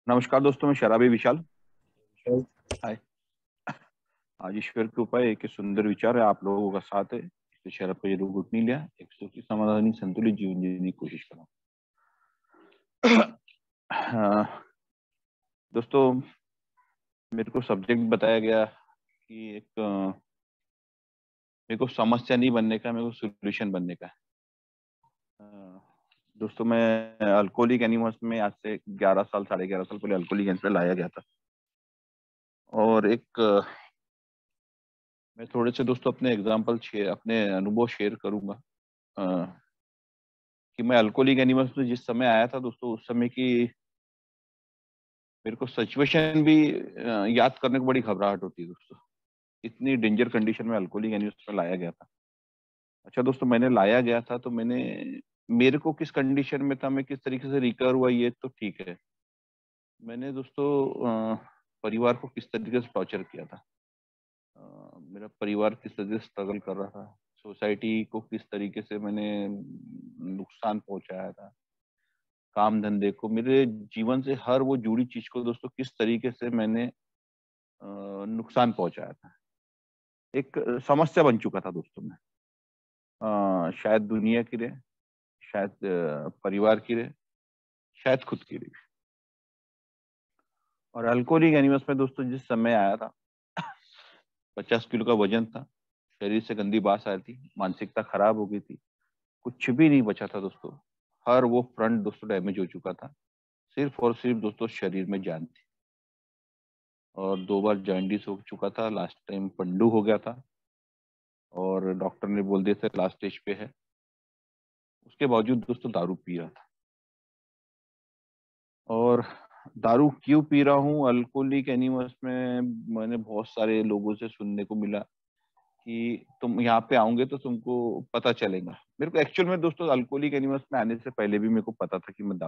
नमस्कार दोस्तों, मैं शराबी विशाल। चल। हाय। आज ईश्वर की कृपा है कि सुंदर विचार है आप लोगों का साथ है, इसलिए शराब का ये रोग उठ नहीं लिया। एक सुखी समाधानी संतुलित जीवन जीने की कोशिश करो। हाँ, दोस्तों, मेरे को सब्जेक्ट बताया गया कि मेरे को समस्या नहीं बनने का, मेरे को सोल्यूशन बनने का है। दोस्तों, मैं अल्कोहलिक एनिमल्स में आज से 11 साल 11.5 साल पहले अल्कोहलिक एनिमल्स लाया गया था। और मैं थोड़े से दोस्तों अपने एग्जाम्पल शेयर, अपने अनुभव शेयर करूंगा कि मैं अल्कोहलिक एनिमल्स में जिस समय आया था दोस्तों, उस समय की मेरे को सिचुएशन भी याद करने को बड़ी घबराहट होती है दोस्तों। इतनी डेंजर कंडीशन में अल्कोहलिक एनिमल्स में लाया गया था। अच्छा दोस्तों, मैंने लाया गया था तो मेरे को किस कंडीशन में था, मैं किस तरीके से रिकवर हुआ, ये तो ठीक है। मैंने दोस्तों परिवार को किस तरीके से टॉर्चर किया था। मेरा परिवार किस तरीके से स्ट्रगल कर रहा था, सोसाइटी को किस तरीके से मैंने नुकसान पहुंचाया था, काम धंधे को, मेरे जीवन से हर वो जुड़ी चीज को दोस्तों किस तरीके से मैंने नुकसान पहुंचाया था। एक समस्या बन चुका था दोस्तों मैं। शायद दुनिया की रहे, शायद परिवार की रहे, शायद खुद की रहे। और अल्कोहलिक एनिमल्स में दोस्तों जिस समय आया था, 50 किलो का वजन था, शरीर से गंदी बास आ रही थी, मानसिकता खराब हो गई थी, कुछ भी नहीं बचा था दोस्तों। हर वो फ्रंट दोस्तों डैमेज हो चुका था, सिर्फ और सिर्फ दोस्तों शरीर में जान थी। और 2 बार जॉन्डिस हो चुका था, लास्ट टाइम पंडू हो गया था, और डॉक्टर ने बोल दिया था लास्ट स्टेज पे है। उसके बावजूद दोस्तों दारू पी रहा था। और दारू क्यों पी रहा हूँ अल्कोहलिक एनिमल्स में, मैंने बहुत सारे लोगों से सुनने को मिला कि तुम यहाँ पे आओगे तो तुमको पता चलेगा। मेरे को एक्चुअल में दोस्तों अल्कोहलिक एनिमल्स में आने से पहले भी मेरे को पता था कि मैं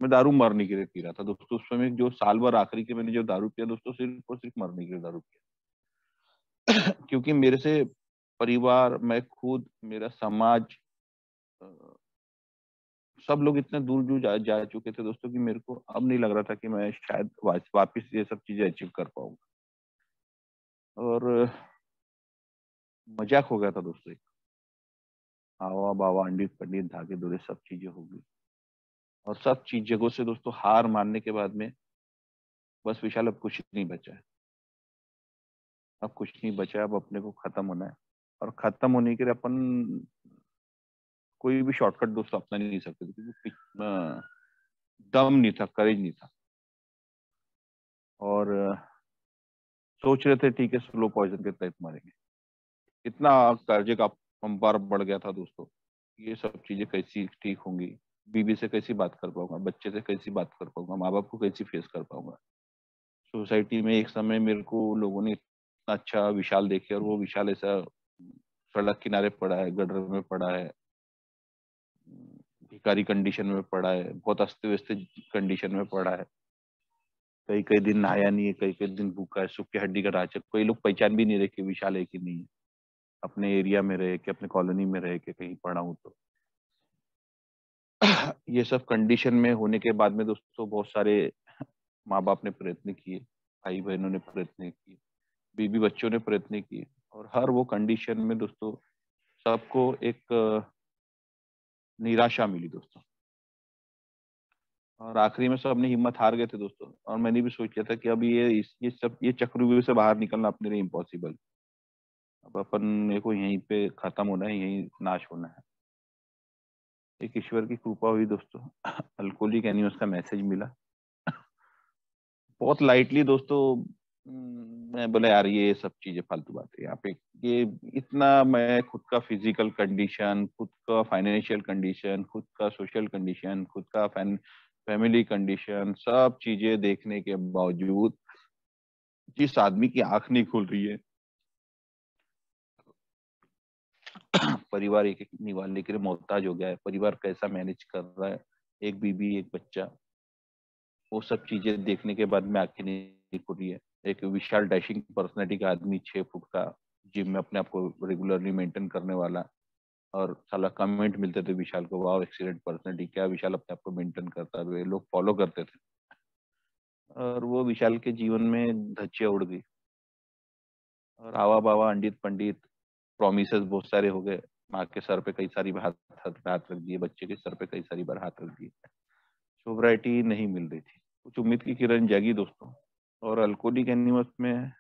दारू मरने के लिए पी रहा था दोस्तों। उस समय जो साल भर आखिरी के मैंने जो दारू पिया दोस्तों, सिर्फ और सिर्फ मरने के लिए दारू पिया। क्योंकि मेरे से परिवार, मैं खुद, मेरा समाज, अ, सब लोग इतने दूर दूर जा चुके थे दोस्तों कि मेरे को अब नहीं लग रहा था कि मैं शायद वापिस ये सब चीजें अचीव कर पाऊंगा। और मजाक हो गया था दोस्तों। एक आवा बावा अंडी पंडित धागे दोरे सब चीजें हो गई। और सब चीज जगहों से दोस्तों हार मानने के बाद में बस विशाल अब कुछ नहीं बचा है। अब कुछ नहीं बचा है, अब अपने को खत्म होना है। और खत्म होने के लिए अपन कोई भी शॉर्टकट दोस्तों अपना नहीं सकते थे, क्योंकि दम नहीं था, करेज नहीं था। और सोच रहे थे ठीक है स्लो पॉइजन के तहत मरेंगे। इतना कर्जे का अंबार बढ़ गया था दोस्तों। ये सब चीजें कैसी ठीक होंगी, बीवी से कैसी बात कर पाऊंगा, बच्चे से कैसी बात कर पाऊंगा, माँ बाप को कैसी फेस कर पाऊंगा। सोसाइटी में एक समय मेरे को लोगों ने इतना अच्छा विशाल देखे, और वो विशाल ऐसा सड़क किनारे पड़ा है, गटर में पड़ा है, भिखारी कंडीशन में पड़ा है, बहुत अस्त व्यस्त कंडीशन में पड़ा है। कई कई दिन नहाया नहीं है, कई कई दिन भूखा है, सूखी हड्डी का ढांचा। कोई लोग पहचान भी नहीं रहे कि विशाल है कि नहीं है। अपने एरिया में रहे के, अपने कॉलोनी में रहे के कहीं पढ़ा हूँ तो ये सब कंडीशन में होने के बाद में दोस्तों बहुत सारे माँ बाप ने प्रयत्न किए, भाई बहनों ने प्रयत्न किए, बीबी बच्चों ने प्रयत्न किए। और हर वो कंडीशन में दोस्तों सबको एक निराशा मिली दोस्तों। और आखिरी में सब अपनी हिम्मत हार गए थे दोस्तों। और मैंने भी सोच लिया था कि अब ये चक्रव्यूह से बाहर निकलना अपने लिए इम्पॉसिबल। अब अपन को यहीं पे खत्म होना है, यहीं नाश होना है। एक ईश्वर की कृपा हुई दोस्तों, अल्कोहलिक एनिमल्स का मैसेज मिला। बहुत लाइटली दोस्तों। मैं बोला यार ये सब चीजें फालतू बात है यहाँ पे। ये इतना मैं खुद का फिजिकल कंडीशन, खुद का फाइनेंशियल कंडीशन, खुद का सोशल कंडीशन, खुद का फैमिली कंडीशन, सब चीजें देखने के बावजूद जिस आदमी की आंख नहीं खुल रही है, परिवार एक एक निभाने के लिए मोहताज हो गया है, परिवार कैसा मैनेज कर रहा है, एक बीबी एक बच्चा, वो सब चीजें देखने के बाद में आंखें नहीं खुल रही है। एक विशाल डैशिंग पर्सनैलिटी का आदमी, 6 फुट का, जिम में अपने आप को रेगुलरली मेंटेन करने वाला, और साला कमेंट मिलते थे विशाल को, वाह एक्सीलेंट पर्सनालिटी, क्या विशाल अपने आप को मेंटेन करता है, लोग फॉलो करते थे। और वो विशाल के जीवन में धज्जियां उड़ गई, और आवा बावा अंडित पंडित प्रोमिसेस बहुत सारे हो गए। माँ के सर पे कई सारी बार हाथ रख दिए, बच्चे के सर पे कई सारी बार हाथ रख दिए, सोब्राइटी नहीं मिल रही थी। कुछ उम्मीद की किरण जागी दोस्तों। और अल्कोहलिक एनिमस में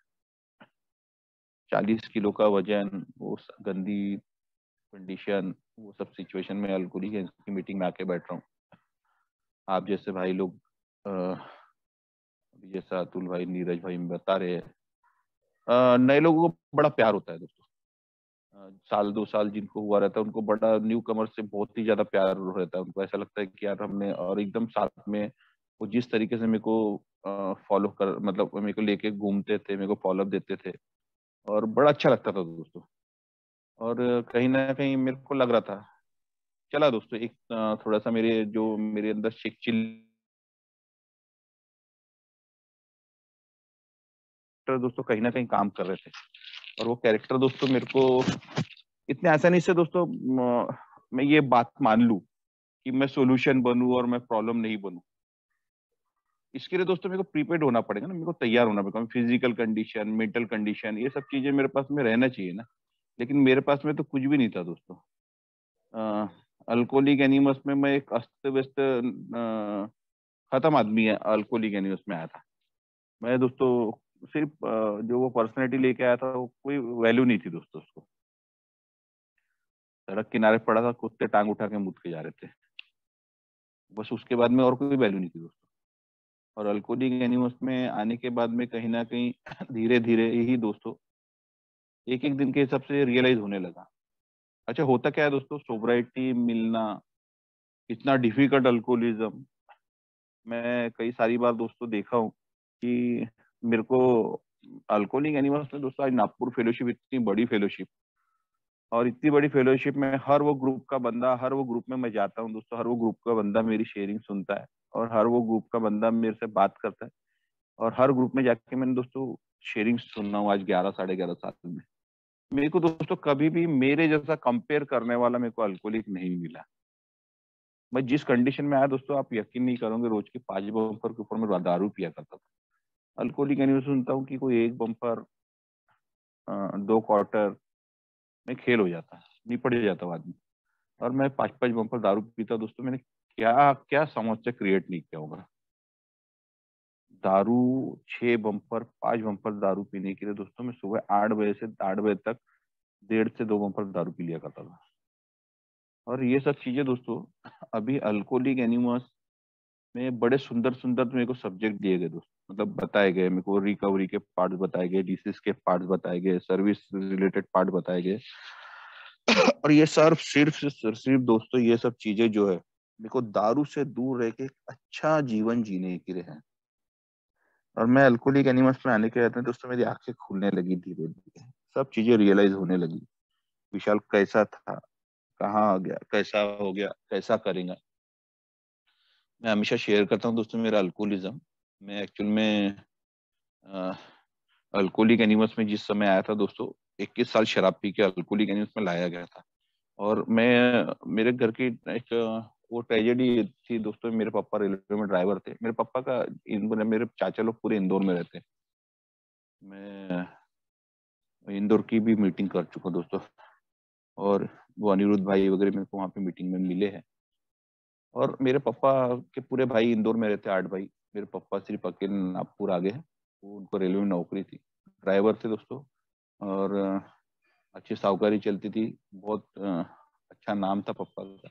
40 किलो का वजन, वो गंदी कंडीशन, वो सब सिचुएशन में अल्कोहलिक एनिमस की मीटिंग में आके बैठ रहा हूँ। आप जैसे भाई लोग, अभी जैसा अतुल भाई, नीरज भाई बता रहे हैं, नए लोगों को बड़ा प्यार होता है दोस्तों। साल 2 साल जिनको हुआ रहता है उनको बड़ा, न्यू कमर से बहुत ही ज्यादा प्यार रहता है। उनको ऐसा लगता है कि यार हमने, और एकदम साथ में वो जिस तरीके से मेरे को फॉलो कर, मतलब मेरे को लेके घूमते थे, मेरे को फॉलो अप देते थे, और बड़ा अच्छा लगता था दोस्तों। और कहीं ना कहीं मेरे को लग रहा था, चला दोस्तों एक थोड़ा सा मेरे जो मेरे अंदर चिल दोस्तों कहीं ना कहीं काम कर रहे थे। और वो कैरेक्टर दोस्तों मेरे को इतने आसानी से दोस्तों, मैं ये बात मान लूं कि मैं सॉल्यूशन बनूं और मैं प्रॉब्लम नहीं बनूं, इसके लिए दोस्तों मेरे को प्रीपेड होना पड़ेगा ना, मेरे को तैयार होना पड़ेगा। फिजिकल कंडीशन, मेंटल कंडीशन, ये सब चीजें मेरे पास में रहना चाहिए ना। लेकिन मेरे पास में तो कुछ भी नहीं था दोस्तों। अल्कोहलिक एनिमस में मैं एक अस्त व्यस्त खत्म आदमी है, अल्कोहलिक एनिमस में आया था मैं दोस्तों। सिर्फ जो वो पर्सनैलिटी लेके आया था, वो कोई वैल्यू नहीं थी दोस्तों उसको। सड़क किनारे पड़ा था, कुत्ते टांग उठा के मुद के जा रहे थे, बस उसके बाद में और कोई वैल्यू नहीं थी दोस्तों। और अल्कोहलिक एनिमस में आने के बाद में कहीं ना कहीं धीरे धीरे यही दोस्तों एक एक दिन के हिसाब से रियलाइज होने लगा। अच्छा होता क्या है दोस्तों, सोब्राइटी मिलना इतना डिफिकल्ट, अल्कोहलिज्म मैं कई सारी बार दोस्तों देखा हूँ कि मेरे को अल्कोहलिक एनिमल्स में दोस्तों, आज नागपुर फेलोशिप इतनी बड़ी फेलोशिप, और इतनी बड़ी फेलोशिप में हर वो ग्रुप का बंदा, हर वो ग्रुप में मैं जाता हूँ दोस्तों, हर वो ग्रुप का बंदा मेरी शेयरिंग सुनता है, और हर वो ग्रुप का बंदा मेरे से बात करता है। और हर ग्रुप में जाके मैंने दोस्तों शेयरिंग सुनना हूँ आज 11 साढ़े 11 साल में। मेरे को दोस्तों कभी भी मेरे जैसा कंपेयर करने वाला मेरे को अल्कोहलिक नहीं मिला। मैं जिस कंडीशन में आया दोस्तों, आप यकीन नहीं करोगे, रोज के 5 बम्पर के ऊपर मैं दारू पिया करता था। अल्कोहलिक न्यूज सुनता हूँ कि कोई एक बम्पर, 2 क्वार्टर में खेल हो जाता, निपट जाता वो आदमी। और मैं 5 5 बम्पर दारू पीता दोस्तों। मैंने क्या क्या समस्या क्रिएट नहीं किया होगा। दारू 6 बम्पर, 5 बम्पर दारू पीने के लिए दोस्तों मैं सुबह 8 बजे से 8 बजे तक 1.5 से 2 बम्पर दारू पी लिया करता था। और ये सब चीजें दोस्तों अभी अल्कोहलिक एनिमस में बड़े सुंदर सुंदर मेरे को सब्जेक्ट दिए गए दोस्तों, मतलब बताए गए मेरे को, रिकवरी के पार्ट बताए गए, डिसीज के पार्ट बताए गए, सर्विस रिलेटेड पार्ट बताए गए। और ये सिर्फ दोस्तों ये सब चीजें जो है मेरे को दारू से दूर रह के एक अच्छा जीवन जीने के लिए है। और मैं अल्कोहलिक एनिमल्स में आने के बाद में दोस्तों मेरी आंखें खुलने लगी, धीरे धीरे सब चीजें रियलाइज होने लगी। विशाल कैसा था, कहाँ आ गया, कैसा हो गया, कैसा करेगा। मैं हमेशा शेयर करता हूँ दोस्तों मेरा अल्कोहलिज्म। मैं एक्चुअल में अल्कोहलिक एनिमल्स में जिस समय आया था दोस्तों, 21 साल शराब पी के अल्कोहलिक एनिमल्स में लाया गया था। और मैं, मेरे घर की एक वो ट्रेजेडी थी दोस्तों। मेरे पापा रेलवे में ड्राइवर थे। मेरे पापा का मेरे चाचा लोग पूरे इंदौर में रहते। मैं इंदौर की भी मीटिंग कर चुका दोस्तों, और वो अनिरुद्ध भाई वगैरह मेरे को वहाँ पे मीटिंग में मिले हैं। और मेरे पापा के पूरे भाई इंदौर में रहते, 8 भाई। मेरे पापा सिर्फ अकेले नागपुर आ गए हैं। वो उनको रेलवे में नौकरी थी, ड्राइवर थे दोस्तों। और अच्छी साहूकारी चलती थी, बहुत अच्छा नाम था पापा का।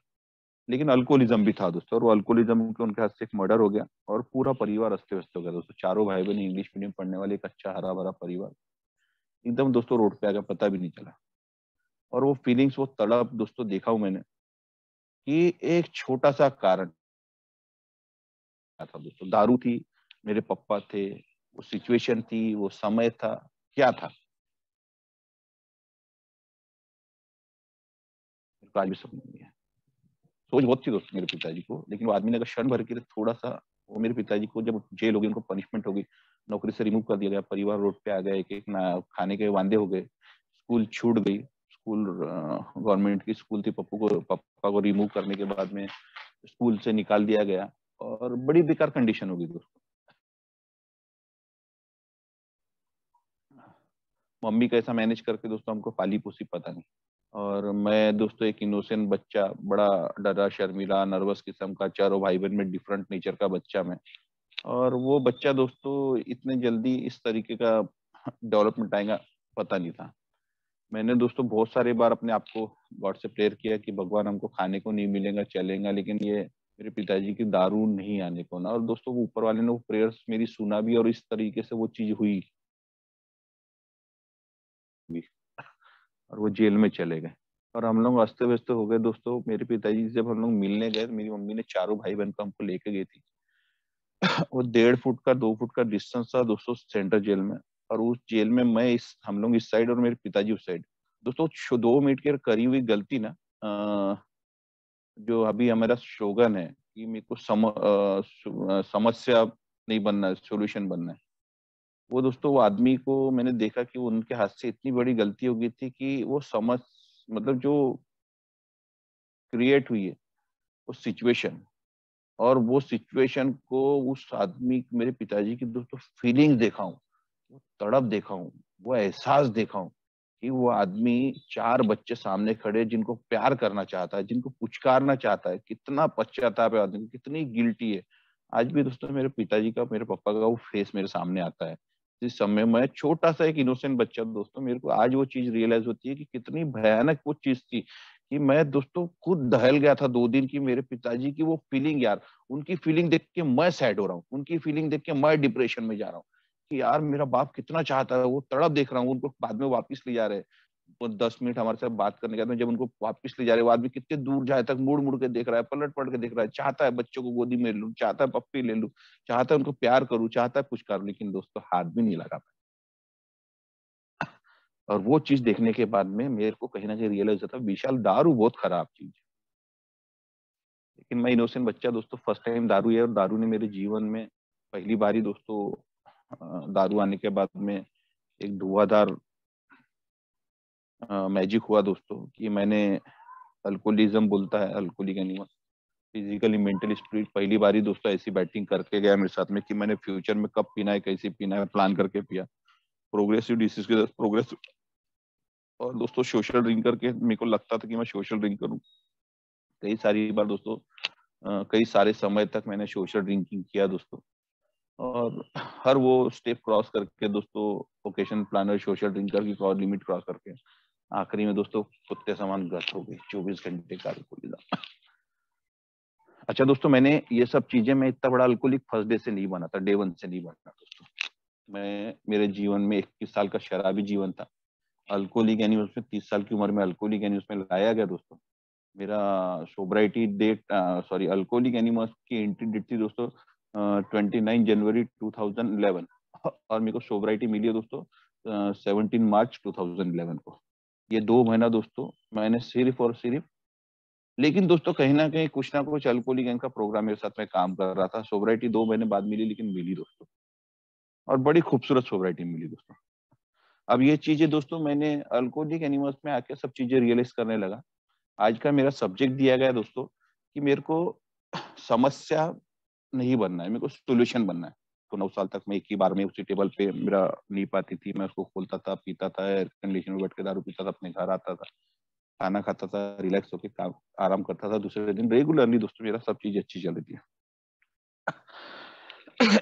लेकिन अल्कोहलिज्म भी था दोस्तों, और वो अल्कोहलिज्म के उनके हाथ से एक मर्डर हो गया, और पूरा परिवार अस्त व्यस्त हो गया दोस्तों। चारों भाई बहन इंग्लिश मीडियम पढ़ने वाले, एक अच्छा हरा भरा परिवार एकदम दोस्तों रोड पे आ गया, पता भी नहीं चला। और वो फीलिंग्स, वो तड़प दोस्तों देखा हूं मैंने, कि एक छोटा सा कारण था दोस्तों, दारू थी, मेरे पापा थे, वो सिचुएशन थी, वो समय था, क्या था, मेरे को आज भी समझ नहीं है। सोच बहुत थी दोस्तों मेरे पिताजी को, लेकिन वो आदमी ने अगर क्षण भर के लिए थोड़ा सा, वो मेरे पिताजी को जब जेल हो गई, उनको पनिशमेंट हो गई, नौकरी से रिमूव कर दिया गया, परिवार रोड पे आ गया, एक एक ना खाने के वांदे हो गए, स्कूल छूट गई, स्कूल गवर्नमेंट की स्कूल थी, पापा को रिमूव करने के बाद में स्कूल से निकाल दिया गया और बड़ी बेकार कंडीशन हो गई दोस्तों। मम्मी कैसा मैनेज करके दोस्तों हमको पाली पोसी पता नहीं। और मैं दोस्तों एक इनोसेंट बच्चा, बड़ा डरा शर्मीला नर्वस किस्म का, चारों भाई बहन में डिफरेंट नेचर का बच्चा मैं। और वो बच्चा दोस्तों इतने जल्दी इस तरीके का डेवलपमेंट आएगा पता नहीं था। मैंने दोस्तों बहुत सारे बार अपने आप को गॉड से प्रेयर किया कि भगवान हमको खाने को नहीं मिलेगा चलेगा, लेकिन ये मेरे पिताजी की दारू नहीं आने को ना। और दोस्तों वो ऊपर वाले ने वो प्रेयर्स मेरी सुना भी और इस तरीके से वो चीज हुई भी। और वो जेल में चले गए और हम लोग अस्त व्यस्त हो गए दोस्तों। मेरे पिताजी से जब हम लोग मिलने गए तो मेरी मम्मी ने चारों भाई बहन को हमको लेके गई थी। वो 1.5 फुट का 2 फुट का डिस्टेंस था दोस्तों सेंट्रल जेल में। और उस जेल में मैं इस हम लोग इस साइड और मेरे पिताजी उस साइड। दोस्तों 2 मिनट की करी हुई गलती ना, जो अभी हमारा स्लोगन है कि मेरे को समस्या नहीं बनना है, सोल्यूशन बनना है। वो दोस्तों वो आदमी को मैंने देखा कि वो उनके हाथ से इतनी बड़ी गलती हो गई थी कि वो समझ मतलब जो क्रिएट हुई है उस सिचुएशन, और वो सिचुएशन को उस आदमी मेरे पिताजी की दोस्तों फीलिंग देखा हूँ, वो तड़प देखा हूँ, वो एहसास देखा हूँ कि वो आदमी 4 बच्चे सामने खड़े जिनको प्यार करना चाहता है, जिनको पुचकारना चाहता है, कितना पश्चाताप है आदमी को, कितनी गिल्टी है। आज भी दोस्तों मेरे पिताजी का मेरे पापा का वो फेस मेरे सामने आता है। जिस समय मैं छोटा सा एक इनोसेंट बच्चा दोस्तों, मेरे को आज वो चीज रियलाइज होती है कि कितनी भयानक वो चीज थी कि मैं दोस्तों खुद दहल गया था 2 दिन की मेरे पिताजी की वो फीलिंग यार। उनकी फीलिंग देख के मैं सैड हो रहा हूँ, उनकी फीलिंग देख के मैं डिप्रेशन में जा रहा हूँ कि यार मेरा बाप कितना चाहता है, वो तड़प देख रहा हूँ। उनको बाद में वापस ले जा रहे हैं, वो 10 मिनट हमारे साथ बात करने के बाद में जब उनको वापस ले जा रहे हैं, वो आदमी कितने दूर जाए तक मुड़ मुड़ के देख रहा है, पलट पलट के देख रहा है, चाहता है बच्चों को गोदी में लूं, चाहता है पप्पी ले लूं, चाहता है उनको प्यार करूं, चाहता है कुछ करूं, लेकिन दोस्तों हाथ भी नहीं लगा पाया। और वो चीज देखने के बाद में मेरे को कहीं ना कहीं रियलाइज होता है विशाल दारू बहुत खराब चीज है। लेकिन मैं इनोसेंट बच्चा दोस्तों, फर्स्ट टाइम दारू है और दारू ने मेरे जीवन में पहली बारी दोस्तों दारू आने के बाद में एक धुआंधार मैजिक हुआ दोस्तों कि मैंने अल्कोहलिज्म बोलता है, alcoholic animal, physically mentally spirit, पहली बारी दोस्तों ऐसी बैटिंग करके गया मेरे साथ में कि मैंने फ्यूचर में कब पीना है कैसे पीना है प्लान करके पिया। प्रोग्रेसिव डिसीज के प्रोग्रेसिव। और दोस्तों सोशल ड्रिंक करके मेरे को लगता था कि मैं सोशल ड्रिंक करूं। कई सारी बार दोस्तों कई सारे समय तक मैंने सोशल ड्रिंकिंग किया दोस्तों। और हर वो स्टेप क्रॉस करके दोस्तों, ओकेशन प्लानर सोशल ड्रिंकर की लिमिट क्रॉस करके आखिरी में दोस्तों कुत्ते समान गत हो गई 24 घंटे का अल्कोहलिज्म। अच्छा दोस्तों, मैंने ये सब चीजें, मैं इतना बड़ा अल्कोहलिक फर्स्ट डे से नहीं बना था, डे 1 से नहीं बना दोस्तों। मैं मेरे जीवन में 21 साल का शराबी जीवन था। अल्कोहलिक यानी उसमें 30 साल की उम्र में अल्कोहलिक यानी उसमें लाया गया दोस्तों। मेरा सोब्राइटी डेट, सॉरी, अल्कोहलिक एनिमल्स की एंट्री डेट थी दोस्तों 29 जनवरी 2011। और मेरे को सोब्राइटी मिली है दोस्तों 17 मार्च 2011 को। ये 2 महीना दोस्तों मैंने सिर्फ और सिर्फ, लेकिन दोस्तों कहीं ना कुछ अल्कोहलिक गैंग का प्रोग्राम मेरे साथ में काम कर रहा था। सोब्राइटी 2 महीने बाद मिली, लेकिन मिली दोस्तों, और बड़ी खूबसूरत सोब्राइटी मिली दोस्तों। अब ये चीजें दोस्तों मैंने अल्कोहलिक एनिमल्स में आके सब चीजें रियलाइज करने लगा। आज का मेरा सब्जेक्ट दिया गया है दोस्तों कि मेरे को समस्या नहीं बनना है, मेरे को सोल्यूशन बनना है। तो 9 साल तक मैं एक ही बार में उसी टेबल पे मेरा नींद पाती थी, मैं उसको खोलता था, पीता था, एयर कंडीशन में बैठ के दारू पीता था, अपने घर आता था, खाना खाता था, रिलैक्स होकर काम आराम करता था। दूसरे दिन रेगुलरली दोस्तों मेरा सब चीज अच्छी चल रही थी।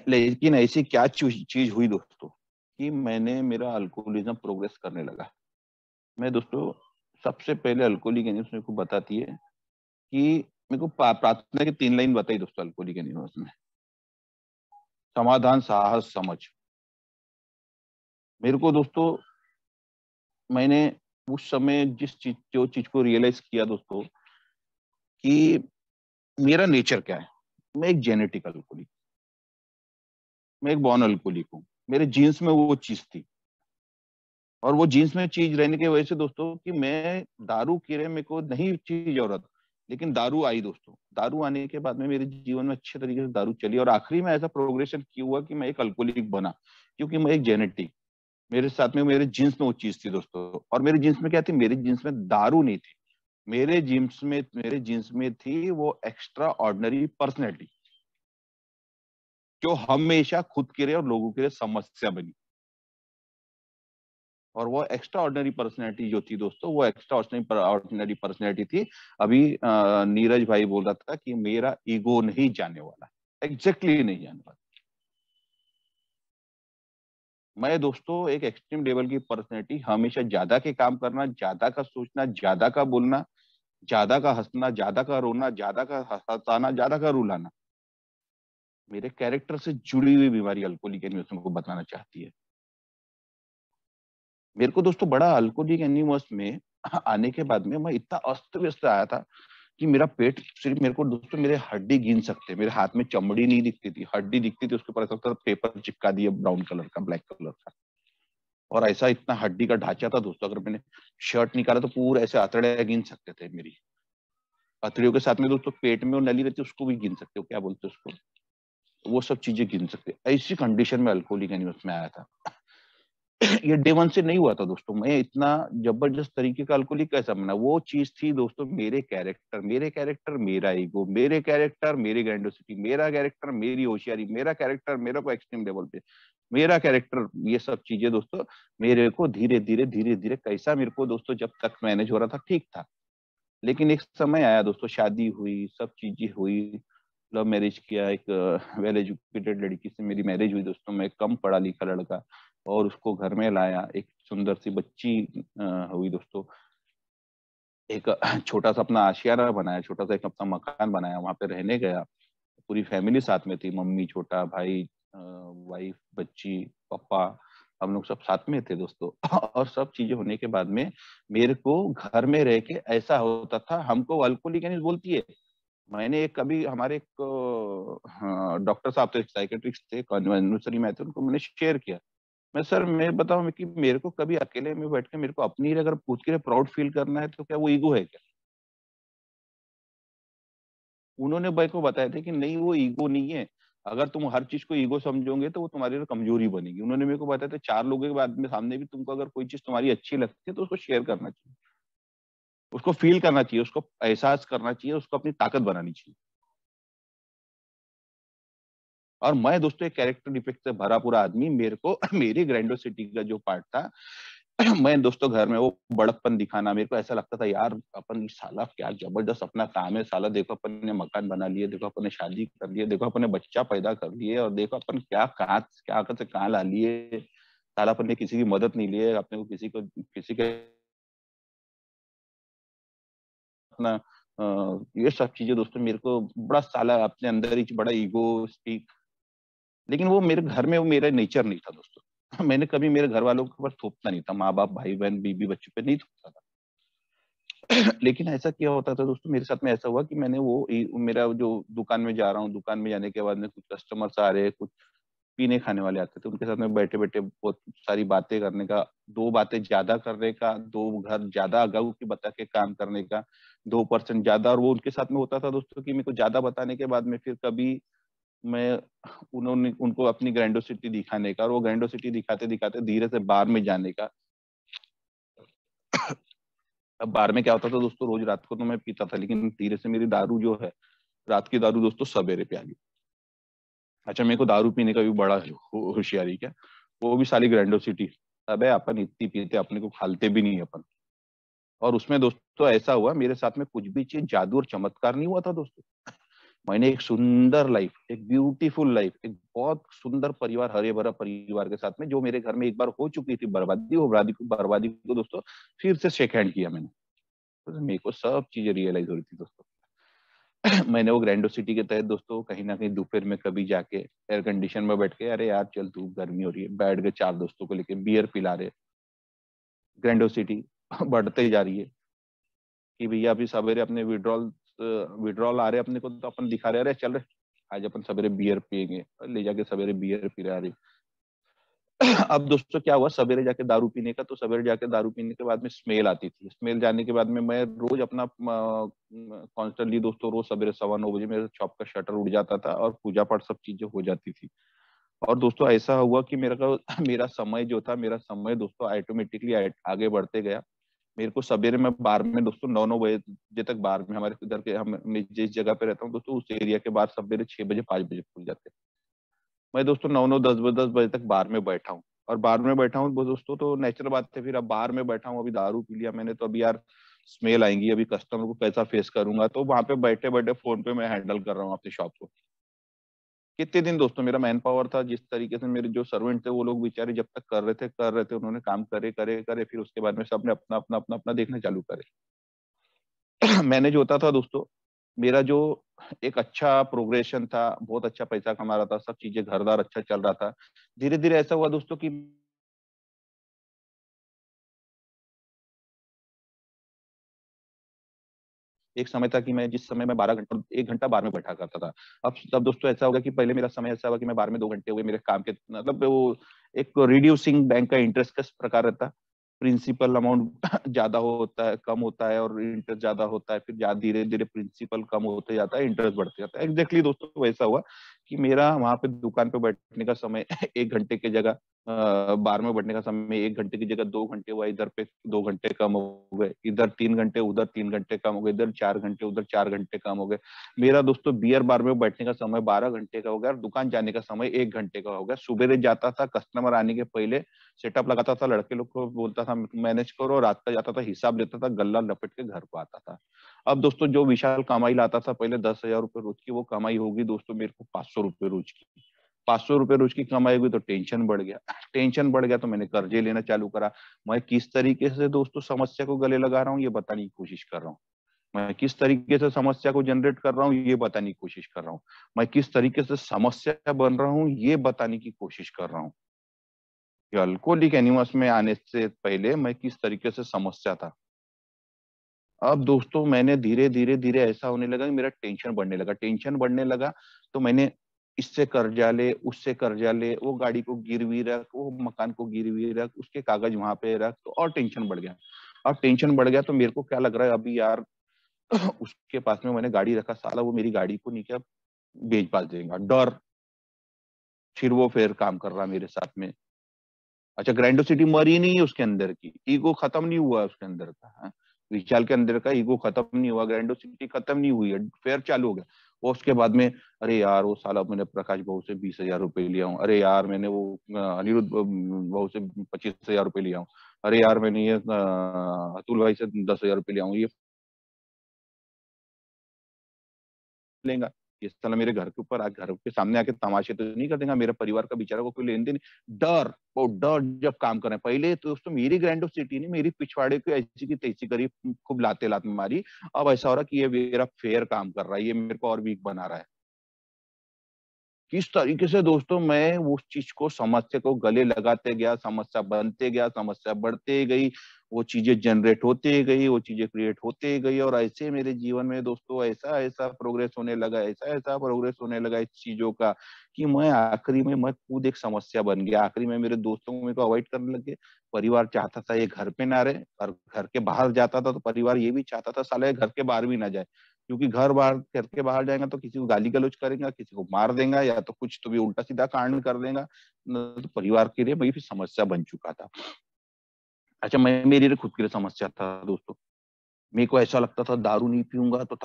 लेकिन ऐसी क्या चीज हुई दोस्तों कि मैंने मेरा अल्कोहलिज्म प्रोग्रेस करने लगा। मैं दोस्तों सबसे पहले अल्कोहलिक एनिमल्स मेरे को बताती है कि मेरे को प्रार्थना की 3 लाइन बताई दोस्तों अल्कोहलिक एनिमल्स में। समाधान, साहस, समझ। मेरे को दोस्तों, मैंने उस समय जो चीज को रियलाइज किया दोस्तों कि मेरा नेचर क्या है। मैं एक जेनेटिक अल्कोहलिक, मैं एक बॉर्न अल्कोहलिक हूँ। मेरे जीन्स में वो चीज थी, और वो जीन्स में चीज रहने की वजह से दोस्तों कि मैं दारू की मेरे को नहीं चीज जरूरत, लेकिन दारू आई दोस्तों। दारू आने के बाद में मेरे जीवन में अच्छे तरीके से दारू चली, और आखिरी में ऐसा प्रोग्रेशन किया हुआ कि मैं एक अल्कोहलिक बना, क्योंकि मैं एक जेनेटिक, मेरे साथ में मेरे जीन्स में वो चीज थी दोस्तों। और मेरे जीन्स में क्या थी, मेरे जीन्स में दारू नहीं थी, मेरे जीन्स में थी वो एक्स्ट्रा ऑर्डिनरी पर्सनैलिटी, जो हमेशा खुद के लिए और लोगों के लिए समस्या बनी। और वो एक्स्ट्रा ऑर्डिनरी पर्सनैलिटी जो थी दोस्तों, वो एक्स्ट्रा ऑर्डिनरी पर्सनैलिटी थी। अभी नीरज भाई बोल रहा था कि मेरा ईगो नहीं जाने वाला, एग्जैक्टली नहीं जाने वाला। मैं दोस्तों एक एक्सट्रीम लेवल की पर्सनैलिटी, हमेशा ज्यादा के काम करना, ज्यादा का सोचना, ज्यादा का बोलना, ज्यादा का हंसना, ज्यादा का रोना, ज्यादा का हंसाना, ज्यादा का रुलाना, मेरे कैरेक्टर से जुड़ी हुई बीमारी अल्कोहलिक एनिमिया को बताना चाहती है। मेरे को दोस्तों बड़ा अल्कोहलिक एनिमिया में आने के बाद में मैं इतना अस्त व्यस्त आया था कि मेरा पेट सिर्फ, मेरे को दोस्तों मेरे हड्डी गिन सकते, मेरे हाथ में चमड़ी नहीं दिखती थी, हड्डी दिखती थी, उसके ऊपर ऐसा था पेपर चिपका दिया ब्राउन कलर का, ब्लैक कलर का। और ऐसा इतना हड्डी का ढांचा था दोस्तों, अगर मैंने शर्ट निकाला तो पूरा ऐसे अतड़े गिन सकते थे मेरी। अतड़ियों के साथ में दोस्तों पेट में वो नली रहती है, उसको भी गिन सकते हो, क्या बोलते हो उसको, वो सब चीजें गिन सकते। ऐसी कंडीशन में अल्कोहलिक एनिमिया में आया था। ये डे वन से नहीं हुआ था दोस्तों, मैं इतना जबरदस्त तरीके का अल्कोहलिक कैसा बना, वो चीज थी दोस्तों, मेरे कैरेक्टर मेरा ईगो, मेरे कैरेक्टर मेरी ग्रैंडोसिटी, मेरा कैरेक्टर मेरी होशियारी, मेरा कैरेक्टर मेरा को एक्सट्रीम लेवल पे, मेरा कैरेक्टर, ये सब चीजें दोस्तों मेरे को धीरे धीरे कैसा, मेरे को दोस्तों जब तक मैनेज हो रहा था ठीक था। लेकिन एक समय आया दोस्तों, शादी हुई, सब चीजें हुई, लव मैरिज किया, एक वेल एजुकेटेड लड़की से मेरी मैरिज हुई दोस्तों, मैं कम पढ़ा लिखा लड़का, और उसको घर में लाया, एक सुंदर सी बच्ची हुई दोस्तों। एक छोटा सा अपना आशियाना बनाया, छोटा सा एक अपना मकान बनाया, वहां पे रहने गया, पूरी फैमिली साथ में थी, मम्मी, छोटा भाई, वाइफ, बच्ची, पापा, हम लोग सब साथ में थे दोस्तों। और सब चीजें होने के बाद में मेरे को घर में रह के ऐसा होता था, हमको अल्कोहलिक यानी बोलती है। मैंने एक कभी हमारे एक डॉक्टर साहब थे, साइकेट्रिस्ट थे, कन्वेंसरी में थे, उनको मैंने शेयर किया। मैं सर, मैं बताऊं कि मेरे को कभी अकेले में बैठ के मेरे को अपनी अगर खुद के लिए प्राउड फील करना है तो क्या वो ईगो है क्या? उन्होंने भाई को बताया था कि नहीं, वो ईगो नहीं है। अगर तुम हर चीज को ईगो समझोगे तो वो तुम्हारी लिए कमजोरी बनेगी। उन्होंने मेरे को बताया था, चार लोगों के बाद में सामने भी तुमको अगर कोई चीज तुम्हारी अच्छी लगती है तो उसको शेयर करना चाहिए, उसको फील करना चाहिए, उसको एहसास करना चाहिए, उसको अपनी ताकत बनानी चाहिए। और मैं दोस्तों एक कैरेक्टर डिफेक्ट से भरा पूरा आदमी, मेरे को मेरी ग्रैंडोसिटी का जो पार्ट था, मैं दोस्तों घर में वो बड़कपन दिखाना, मेरे को ऐसा लगता था यार अपन साला क्या जबरदस्त अपना काम है, साला देखो अपन ने मकान बना लिए, देखो अपन ने शादी कर लिए, देखो अपन ने बच्चा पैदा कर लिए, और देखो अपन क्या से कहाँ ला लिए, साला अपन ने किसी की मदद नहीं लिए, अपने को किसी के अपना ये सब चीजें दोस्तों, मेरे को बड़ा साला अपने अंदर ही बड़ा ईगो स्पीक। लेकिन वो मेरे घर में वो मेरा नेचर नहीं था दोस्तों। मैंने कभी मेरे घर वालों के ऊपर थोपता नहीं था, माँ बाप, भाई बहन, बीबी बच्चों पे नहीं थोपता था। लेकिन ऐसा क्या होता था दोस्तों, मेरे साथ में ऐसा हुआ कि मैंने मेरा जो दुकान में जा रहा हूँ, दुकान में जाने के बाद में कुछ कस्टमर्स आ रहे हैं, कुछ पीने खाने वाले आते थे, उनके साथ में बैठे बैठे बहुत सारी बातें करने का, दो बातें ज्यादा करने का, दो घर ज्यादा अगाऊ की बता के काम करने का, 2% ज्यादा। और वो उनके साथ में होता था दोस्तों कि मेरे को ज्यादा बताने के बाद में फिर कभी मैं उन्होंने उनको अपनी ग्रैंडोसिटी दिखाने का, और वो ग्रैंडोसिटी दिखाते दिखाते धीरे से बार में जाने का। अब बार में क्या होता था दोस्तों, रोज रात को तो मैं पीता था, लेकिन धीरे से मेरी दारू जो है, रात की दारू दोस्तों सवेरे पे आ गई। अच्छा, मेरे को दारू पीने का भी बड़ा होशियारी क्या, वो भी साली ग्रैंडोसिटी। अबे अपन इतनी पीते, अपने को खालते भी नहीं अपन। और उसमें दोस्तों ऐसा हुआ मेरे साथ में, कुछ भी चीज जादू और चमत्कार नहीं हुआ था दोस्तों। मैंने एक सुंदर लाइफ, एक ब्यूटीफुल लाइफ, एक बहुत सुंदर परिवार, हरे भरा परिवार के साथ में, जो मेरे घर में एक बार हो चुकी थी बर्बादी, वो बर्बादी को दोस्तों फिर से शेक हैंड किया मैंने। तो मेरे को सब चीजें रियलाइज हो रही थी दोस्तों। मैंने वो ग्रैंडो सिटी के तहत दोस्तों कहीं ना कहीं दोपहर में कभी जाके एयर कंडीशन में बैठ के, अरे यार चल धूप गर्मी हो रही है, बैठ गए चार दोस्तों को लेके बियर पिला रहे, ग्रैंडो सिटी बढ़ते जा रही है कि भैया अभी सवेरे अपने विड्रॉल आ रहे अपने को, तो अपन दिखा रहे, अरे चल रहे आज अपन सवेरे बियर पियेंगे, ले जाके सवेरे बियर पिला रहे। अब दोस्तों क्या हुआ, सवेरे जाके दारू पीने का, तो सवेरे जाके दारू पीने के बाद में स्मेल आती थी, स्मेल जाने के बाद में मैं रोज अपना कॉन्स्टेंटली दोस्तों रोज सवेरे 9:15 बजे मेरे शॉप का शटर उड़ जाता था और पूजा पाठ सब चीजें हो जाती थी। और दोस्तों ऐसा हुआ कि मेरा समय जो था, मेरा समय दोस्तों ऑटोमेटिकली आगे बढ़ते गया। मेरे को सवेरे में बार में दोस्तों 9 9 बजे तक बार में, हमारे इधर के हम मैं जिस जगह पे रहता हूँ दोस्तों, उस एरिया के बार सवेरे 6 बजे 5 बजे खुल जाते हैं। मैं दोस्तों 9 9 10 10 बजे तक बार में बैठा हूँ। और बार में बैठा हूँ वो दोस्तों, तो नेचुरल बात है, फिर अब बार में बैठा हूँ, अभी दारू पी लिया मैंने, तो अभी यार स्मेल आएंगी, अभी कस्टमर को कैसा फेस करूंगा, तो वहां पे बैठे बैठे फोन पे मैं हैंडल कर रहा हूँ अपनी शॉप को। कितने दिन दोस्तों मेरा मैन पावर था, जिस तरीके से मेरे जो सर्वेंट थे वो लोग बेचारे जब तक कर रहे थे, उन्होंने काम करे करे करे, फिर उसके बाद में सबने अपना अपना अपना अपना देखना चालू करे। मैंने जो होता था दोस्तों, मेरा जो एक अच्छा प्रोग्रेशन था, बहुत अच्छा पैसा कमा रहा था, सब चीजें घरदार अच्छा चल रहा था। धीरे धीरे ऐसा हुआ दोस्तों कि एक समय था कि मैं जिस समय मैं 12 घंटा 1 घंटा बार में बैठा करता था। अब तब दोस्तों ऐसा होगा कि पहले मेरा समय ऐसा हुआ कि मैं बार में 2 घंटे हुए मेरे काम के, मतलब वो एक रिड्यूसिंग बैंक का इंटरेस्ट किस प्रकार रहता, प्रिंसिपल अमाउंट ज्यादा होता है, कम होता है, और इंटरेस्ट ज्यादा होता है, फिर धीरे धीरे प्रिंसिपल कम होते जाता है, इंटरेस्ट बढ़ते जाता है। एग्जैक्टली दोस्तों वैसा हुआ कि मेरा वहां पे दुकान पे बैठने का समय 1 घंटे की जगह, बार में बैठने का समय 1 घंटे की जगह 2 घंटे हुआ, इधर पे 2 घंटे कम हो गए, इधर 3 घंटे उधर 3 घंटे कम हो गए, इधर 4 घंटे उधर 4 घंटे कम हो गए। मेरा दोस्तों बियर बार में बैठने का समय 12 घंटे का हो गया, और दुकान जाने का समय 1 घंटे का हो गया। सुबह जाता था, कस्टमर आने के पहले सेटअप लगाता था, लड़के लोग को बोलता था मैनेज करो, रात का जाता था, हिसाब लेता था, गल्ला लपेट के घर को आता था। अब दोस्तों जो विशाल कमाई लाता था पहले 10,000 रुपये रोज की, वो कमाई होगी दोस्तों मेरे को 500 रुपये रोज की। 500 रुपये रोज की कमाई हुई तो टेंशन बढ़ गया। टेंशन बढ़ गया तो मैंने कर्जे लेना चालू करा। मैं किस तरीके से दोस्तों समस्या को गले लगा रहा हूँ ये बताने की कोशिश कर रहा हूँ। मैं किस तरीके से समस्या को जनरेट कर रहा हूँ ये बताने की कोशिश कर रहा हूँ। मैं किस तरीके से समस्या बन रहा हूँ ये बताने की कोशिश कर रहा हूँ। कि अल्कोहलिक एनिमस में आने से पहले मैं किस तरीके से समस्या था। अब दोस्तों मैंने धीरे धीरे धीरे ऐसा होने लगा कि मेरा टेंशन बढ़ने लगा, टेंशन बढ़ने लगा। तो मैंने इससे कर्जा ले, उससे कर्जा ले, वो गाड़ी को गिरवी रख, वो मकान को गिरवी रख, उसके कागज वहां पे रख, तो और टेंशन बढ़ गया। अब टेंशन बढ़ गया तो मेरे को क्या लग रहा है अभी यार, उसके पास में मैंने गाड़ी रखा, साला वो मेरी गाड़ी को नहीं क्या बेच बाच देगा, डर। फिर वो फिर काम कर रहा मेरे साथ में। अच्छा, ग्रैंडोसिटी मरी नहीं है उसके अंदर की, ईगो खत्म नहीं हुआ उसके अंदर का, हाँ? विशाल के अंदर का ईगो खत्म नहीं हुआ, ग्रैंडोसिटी खत्म नहीं हुई है, फेयर चालू हो गया। वो उसके बाद में, अरे यार वो साला मैंने प्रकाश बहू से 20,000 रुपये लिया हूँ, अरे यार मैंने वो अनिरुद्ध बहू से 25,000 रुपये लिया हूँ, अरे यार मैंने ये अतुल भाई से 10,000 रुपये लिया हूँ, ये लेगा, ये साला मेरे घर के ऊपर घर के सामने आके तमाशे तो नहीं कर देगा, मेरे परिवार का बेचारा को कोई लेन देन। डर, वो डर जब काम कर रहे हैं, पहले तो दोस्तों मेरी ग्रैंड सिटी ने मेरी पिछवाड़े को ऐसी की तैसी करी, खूब लाते लात मारी। अब ऐसा हो रहा कि ये मेरा फेयर काम कर रहा है, ये मेरे को और वीक बना रहा है। किस तरीके से दोस्तों मैं उस चीज को, समस्या को गले लगाते गया, समस्या बनते गया, समस्या बढ़ते गई, वो चीजें जनरेट होते गई, वो चीजें क्रिएट होते गई, और ऐसे मेरे जीवन में दोस्तों ऐसा ऐसा प्रोग्रेस होने लगा, ऐसा ऐसा प्रोग्रेस होने लगा इस चीजों का, कि मैं आखिरी में मैं खुद एक समस्या बन गया। आखिरी में मेरे दोस्तों मेरे को अवॉइड करने लगे। परिवार चाहता था ये घर पे ना रहे, और घर के बाहर जाता था तो परिवार ये भी चाहता था साला ये घर के बाहर भी ना जाए, क्योंकि घर के बाहर जाएगा तो किसी को गाली गलौज करेगा, किसी को मार देगा, या तो कुछ तो भी उल्टा सीधा कांड कर देगा। तो परिवार के लिए वही भी समस्या बन चुका था। अच्छा, मैं मेरी लिए खुद के लिए समस्या था दोस्तों। मेरे को ऐसा लगता था दारू नहीं पीऊंगा तो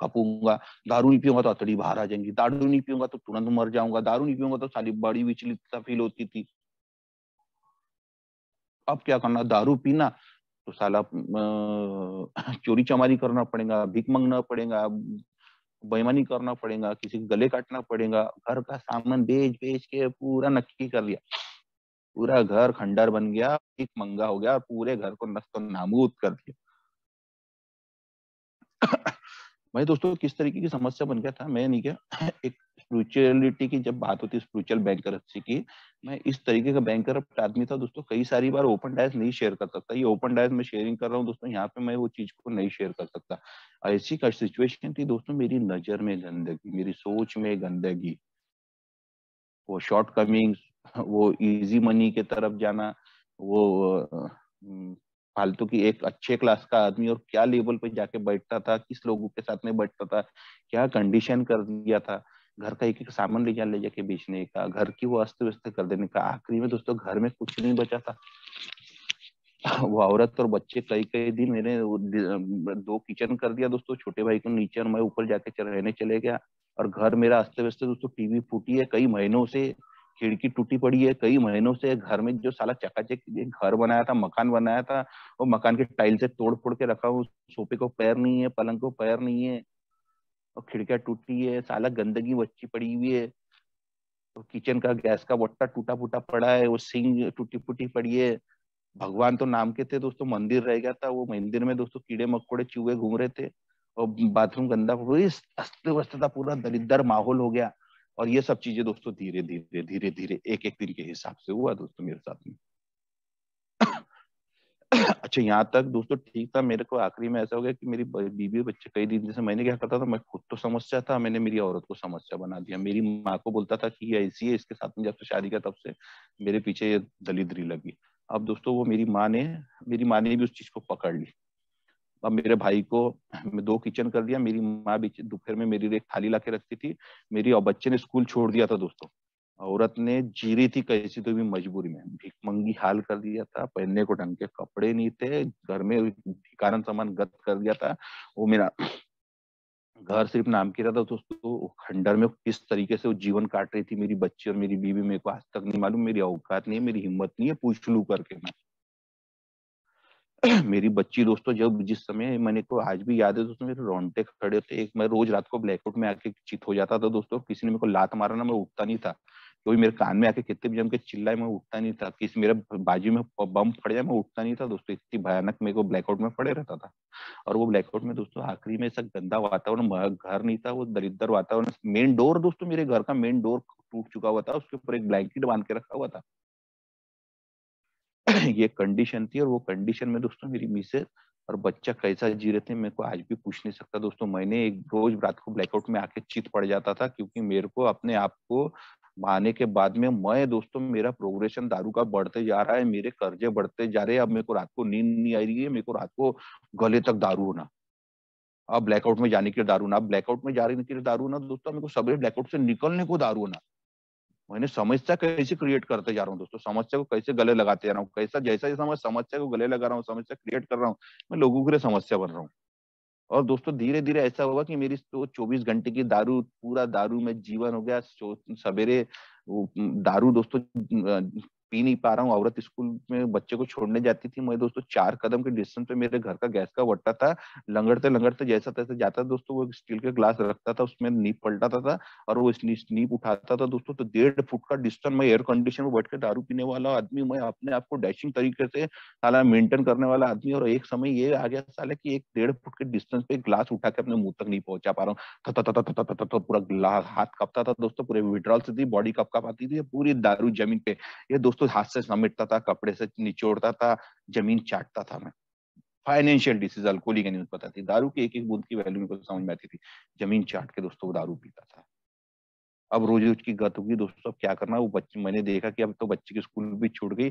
कपूंगा, दारू नहीं पीऊंगा तो अतड़ी बाहर आ जाएंगी, दारू नहीं पीऊंगा तो तुरंत मर जाऊंगा, दारू नहीं पीऊंगा तो साली बड़ी विचलित फील होती थी। अब क्या करना, दारू पीना तो साला चोरी चमारी करना पड़ेगा, भीख मांगना पड़ेगा, बेईमानी करना पड़ेगा, किसी के गले काटना पड़ेगा, घर का सामान बेच बेच के पूरा नक्की कर लिया, पूरा घर खंडर बन गया, एक मंगा हो गया, और पूरे घर को नस्त नाबूद कर दिया। मैं दोस्तों किस तरीके की समस्या बन गया था, मैं नहीं क्या एक स्पिरिचुअलिटी की जब बात होती है, स्पिरिचुअल बैंकरप्सी की, मैं इस तरीके का बैंकरप्ट आदमी था दोस्तों। कई सारी बार ओपन डायस नहीं शेयर कर सकता, ये ओपन डायस में शेयरिंग कर रहा हूँ दोस्तों, यहाँ पे मैं वो चीज को नहीं शेयर कर सकता। ऐसी का सिचुएशन थी दोस्तों, मेरी नजर में गंदगी, मेरी सोच में गंदगी, वो शॉर्ट कमिंग्स, वो इजी मनी के तरफ जाना, वो फालतू की, एक अच्छे क्लास का आदमी और क्या लेवल पे जाके बैठता था, किस लोगों के साथ में बैठता था, क्या कंडीशन कर दिया था। घर का एक एक सामान ले जाके बेचने का, घर की वो अस्त व्यस्त कर देने का। आखिरी में दोस्तों घर में कुछ नहीं बचा था। वो औरत और बच्चे कई कई दिन मैंने दो किचन कर दिया दोस्तों, छोटे भाई को नीचे और मैं ऊपर जाके रहने चले गया। और घर मेरा अस्त व्यस्त दोस्तों, टीवी फूटी है कई महीनों से, खिड़की टूटी पड़ी है कई महीनों से। घर में जो साला चकाचक घर बनाया था, मकान बनाया था, वो मकान के टाइल से तोड़ फोड़ के रखा हूँ। सोफे को पैर नहीं है, पलंग को पैर नहीं है, और खिड़कियां टूटी है, साला गंदगी बच्ची पड़ी हुई है। तो किचन का गैस का वट्टा टूटा फूटा पड़ा है, वो सिंक टूटी फूटी पड़ी है। भगवान तो नाम के थे दोस्तों, मंदिर रह गया था, वो मंदिर में दोस्तों कीड़े मकोड़े चूहे घूम रहे थे। और बाथरूम गंदा, पूरी अस्त व्यस्त था, पूरा दरिद्र माहौल हो गया। और ये सब चीजें दोस्तों धीरे धीरे धीरे धीरे एक एक दिन के हिसाब से हुआ दोस्तों मेरे साथ में। अच्छा, यहाँ तक दोस्तों ठीक था। मेरे को आखिरी में ऐसा हो गया कि मेरी बीवी बच्चे कई दिन से, मैंने क्या करता था, मैं खुद तो समस्या था, मैंने मेरी औरत को समस्या बना दिया। मेरी माँ को बोलता था कि ये ऐसी है, इसके साथ में जब से शादी का तब से मेरे पीछे ये दलिद्री लगी। अब दोस्तों वो मेरी माँ ने भी उस चीज को पकड़ ली। अब मेरे भाई को मैं दो किचन कर दिया। मेरी माँ बीच दोपहर में मेरे लिए एक थाली ला के रखती थी। मेरी और बच्चे ने स्कूल छोड़ दिया था दोस्तों। औरत ने जी रही थी कैसी तो भी मजबूरी में, भिखमंगी हाल कर दिया था, पहनने को ढंग के कपड़े नहीं थे, घर में भिखारन सामान गद कर दिया था। वो मेरा घर सिर्फ नाम की रहा था दोस्तों। खंडर में किस तरीके से वो जीवन काट रही थी मेरी बच्ची और मेरी बीवी, मेरे को आज तक नहीं मालूम। मेरी औकात नहीं है, मेरी हिम्मत नहीं है पूछ लू करके मैं। मेरी बच्ची दोस्तों, जब जिस समय मैंने को आज भी याद है दोस्तों, मेरे रोंगटे खड़े थे। एक मैं रोज रात को ब्लैकआउट में आके चित हो जाता था दोस्तों, किसी ने मेरे को लात मारा ना, मैं उठता नहीं था। कोई मेरे कान में आके कितने भी जम के चिल्लाए, मैं उठता नहीं था। किसी मेरे बाजू में बम फट जाए, मैं उठता नहीं था दोस्तों। इतनी भयानक मेरे को ब्लैकआउट में पड़े रहता था। और वो ब्लैकआउट में दोस्तों आखिरी में ऐसा गंदा वातावरण, घर नहीं था, वो दरिद्र वातावरण। मेन डोर दोस्तों, मेरे घर का मेन डोर टूट चुका हुआ था, उसके ऊपर एक ब्लैंकेट बांध के रखा हुआ था। ये कंडीशन थी। और वो कंडीशन में दोस्तों मेरी मिसेज और बच्चा कैसा जी रहे थे, मेरे को आज भी पूछ नहीं सकता दोस्तों। मैंने एक रोज रात को ब्लैकआउट में आके चित पड़ जाता था, क्योंकि मेरे को अपने आप को मारने के बाद में, मैं दोस्तों मेरा प्रोग्रेशन दारू का बढ़ते जा रहा है, मेरे कर्जे बढ़ते जा रहे हैं। अब मेरे को रात को नींद नहीं आ रही है, मेरे को रात को गले तक दारू होना। अब ब्लैकआउट में जाने के लिए दारू ना, अब ब्लैकआउट में जाने के लिए दारू ना दोस्तों, मेरे को सवेरे ब्लैकआउट से निकलने को दारू ना। मैंने समस्या कैसे क्रिएट करते जा रहा हूँ दोस्तों, समस्या को कैसे गले लगाते जा रहा हूँ, कैसा जैसा जैसा मैं समस्या को गले लगा रहा हूँ, समस्या क्रिएट कर रहा हूँ, मैं लोगों के लिए समस्या बन रहा हूँ। और दोस्तों धीरे धीरे ऐसा हुआ कि मेरी तो 24 घंटे की दारू, पूरा दारू में जीवन हो गया। सवेरे दारू दोस्तों पी नहीं पा रहा हूँ। औरत स्कूल में बच्चे को छोड़ने जाती थी, मैं दोस्तों 4 कदम के डिस्टेंस पे मेरे घर का गैस का वट्टा था। लंगड़ते लंगड़ते जैसा तैसा जाता दोस्तों, वो स्टील के ग्लास रखता था, उसमें नींब पलटाता था और वो नींब उठाता था दोस्तों। तो 1.5 फुट का डिस्टेंस में एयर कंडीशन में बैठ के दारू पीने वाला आदमी, मैं अपने आप को डैशिंग तरीके से साला मेंटेन करने वाला आदमी। और एक समय ये आ गया साला कि एक 1.5 फुट के डिस्टेंस पे ग्लास उठा के अपने मुंह तक नहीं पहुंचा पा रहा हूँ। पूरा ग्लास हाथ कपता था दोस्तों, पूरे विड्रॉल से थी, बॉडी कप कप आती थी, पूरी दारू जमीन पे। ये दोस्तों हाथ से समेटता था, कपड़े से निचोड़ता था, जमीन चाटता था मैं। फाइनेंशियल डिसीज, अल्कोहलिक न्यूज पता थी, दारू की एक एक बूंद की वैल्यू मेरे को समझ में आती थी। जमीन चाट के दोस्तों वो दारू पीता था। अब रोज रोज की गत होगी दोस्तों, अब क्या करना। वो बच्चे, मैंने देखा कि अब तो बच्चे की स्कूल भी छूट गई,